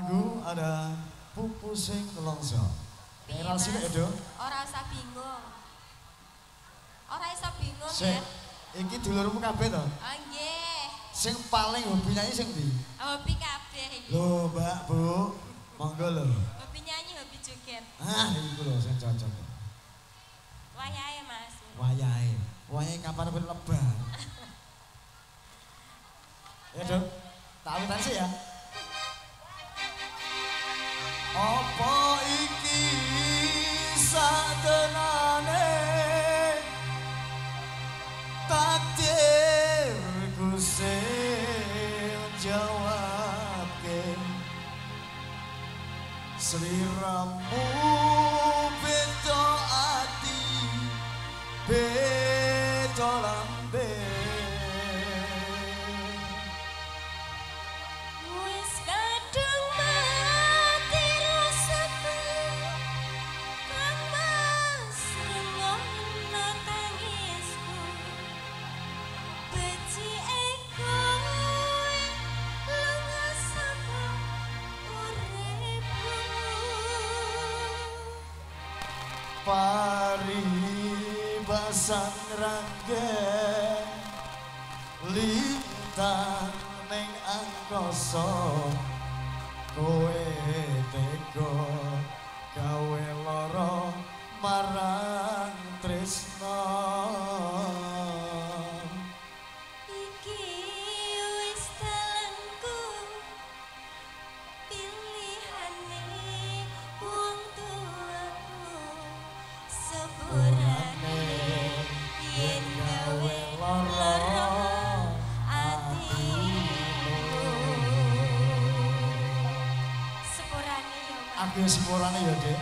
lagu ada Pupu Sing Nelongso. Viral sih Edo. Ora usah bingung. Ora usah bingung ya. Iki dulurmu kabeh to? Oh nggih. Sing paling hobi nyanyi sing ndi? Hobi kabeh iki. Lho, Mbak, Bu. Monggo lho. Hobi nyanyi, hobi joget. Ah, iku lho sing cocok. Wayahe, Mas. Wayahe. Wayahe kapan ben lebar. Ya, Dok. Tak awitan sih ya. Apa iki satenane takdirku sing jawabke sliramu beda ati beda lambe. Paribasan ranggen lintang ning angkasa kowe tega gawe lara marang tresna. Aku sepurane ya, Dek.